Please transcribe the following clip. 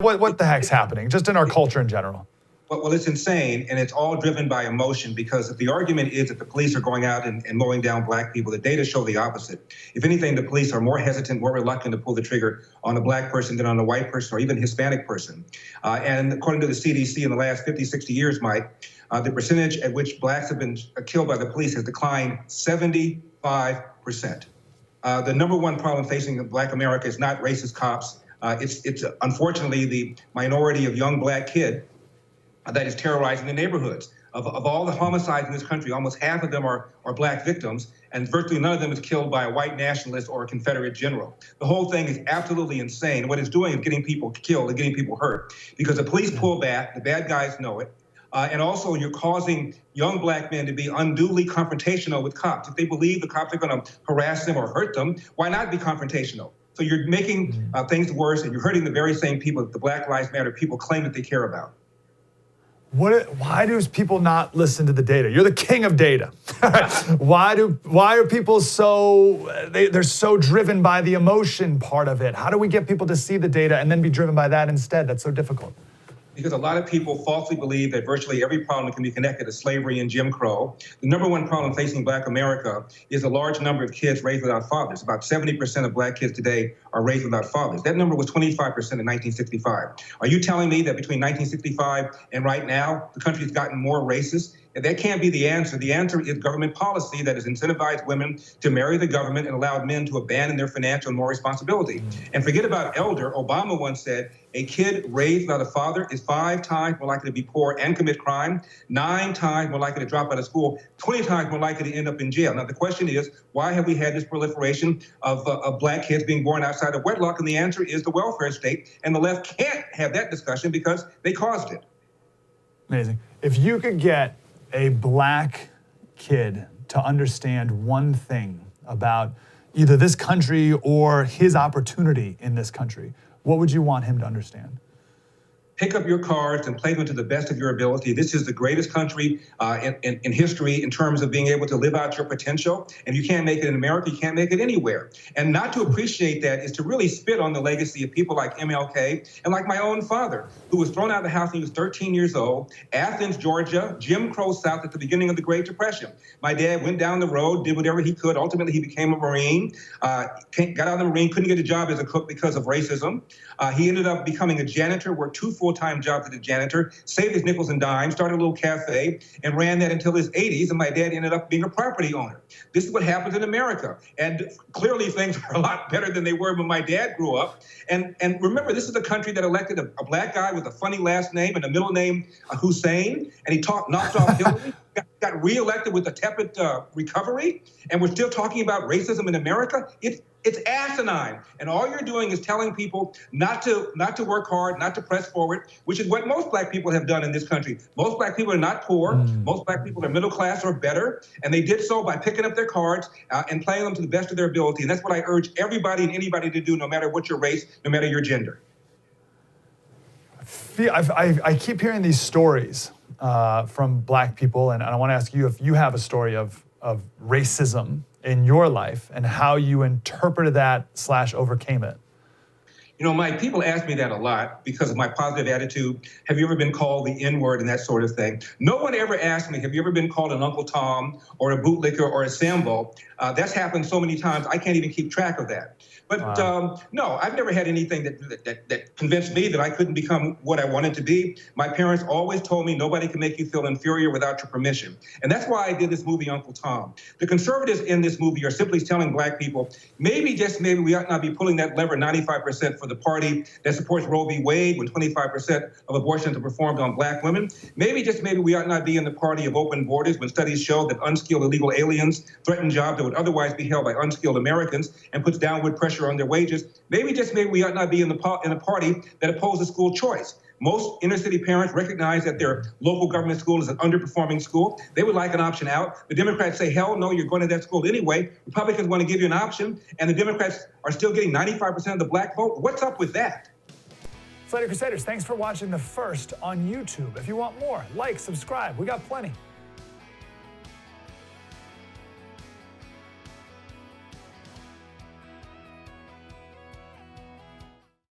What the heck's happening, just in our culture in general? Well, it's insane, and it's all driven by emotion, because if the argument is that the police are going out and mowing down black people, the data show the opposite. If anything, the police are more hesitant, more reluctant to pull the trigger on a black person than on a white person or even Hispanic person. And according to the CDC, in the last 50, 60 years, Mike, the percentage at which blacks have been killed by the police has declined 75%. The number one problem facing black America is not racist cops. It's unfortunately the minority of young black kid that is terrorizing the neighborhoods. Of all the homicides in this country, almost half of them are black victims, and virtually none of them is killed by a white nationalist or a Confederate general. The whole thing is absolutely insane. What it's doing is getting people killed and getting people hurt, because the police pull back, the bad guys know it, and also you're causing young black men to be unduly confrontational with cops. If they believe the cops are going to harass them or hurt them, why not be confrontational? So you're making things worse, and you're hurting the very same people that the Black Lives Matter people claim that they care about. Why do people not listen to the data? You're the king of data. Why are people they're so driven by the emotion part of it? How do we get people to see the data and then be driven by that instead? That's so difficult. Because a lot of people falsely believe that virtually every problem can be connected to slavery and Jim Crow. The number one problem facing black America is a large number of kids raised without fathers. About 70% of black kids today are raised without fathers. That number was 25% in 1965. Are you telling me that between 1965 and right now, the country has gotten more racist? That can't be the answer. The answer is government policy that has incentivized women to marry the government and allowed men to abandon their financial and moral responsibility. And forget about elder. Obama once said, a kid raised without a father is 5 times more likely to be poor and commit crime, 9 times more likely to drop out of school, 20 times more likely to end up in jail. Now, the question is, why have we had this proliferation of black kids being born outside of wedlock? And the answer is the welfare state. And the left can't have that discussion because they caused it. Amazing. If you could get a black kid to understand one thing about either this country or his opportunity in this country, what would you want him to understand? Pick up your cards and play them to the best of your ability. This is the greatest country in history in terms of being able to live out your potential. And if you can't make it in America, you can't make it anywhere. And not to appreciate that is to really spit on the legacy of people like MLK and like my own father, who was thrown out of the house when he was 13 years old, Athens, Georgia, Jim Crow South at the beginning of the Great Depression. My dad went down the road, did whatever he could. Ultimately, he became a Marine, got out of the Marine, couldn't get a job as a cook because of racism. He ended up becoming a janitor, worked 2 full-time jobs as a janitor, saved his nickels and dimes, started a little cafe, and ran that until his 80s, and my dad ended up being a property owner. This is what happens in America. And clearly things are a lot better than they were when my dad grew up. And remember, this is a country that elected a black guy with a funny last name and a middle name, Hussein, and he knocked off Hillary. Got reelected with a tepid recovery, and we're still talking about racism in America. It's asinine, and all you're doing is telling people not to work hard, not to press forward, which is what most black people have done in this country. Most black people are not poor. Most black people are middle class or better, and they did so by picking up their cards and playing them to the best of their ability. And that's what I urge everybody and anybody to do, no matter what your race, no matter your gender. I keep hearing these stories from black people, and I want to ask you if you have a story of racism in your life and how you interpreted that / overcame it. You know, Mike, people ask me that a lot because of my positive attitude. Have you ever been called the N-word and that sort of thing? No one ever asked me, have you ever been called an Uncle Tom or a bootlicker or a Sambo? That's happened so many times, I can't even keep track of that. But no, I've never had anything that convinced me that I couldn't become what I wanted to be. My parents always told me nobody can make you feel inferior without your permission. And that's why I did this movie, Uncle Tom. The conservatives in this movie are simply telling black people, maybe, just maybe, we ought not be pulling that lever 95% for the party that supports Roe v. Wade when 25% of abortions are performed on black women. Maybe, just maybe, we ought not be in the party of open borders when studies show that unskilled illegal aliens threaten jobs that would otherwise be held by unskilled Americans and puts downward pressure on their wages. Maybe, just maybe, we ought not be in a party that opposes school choice. Most inner city parents recognize that their local government school is an underperforming school. They would like an option out. The Democrats say, hell no, you're going to that school anyway. Republicans want to give you an option, and the Democrats are still getting 95% of the black vote. What's up with that? Slater Crusaders, thanks for watching The First on YouTube. If you want more, like, subscribe. We got plenty.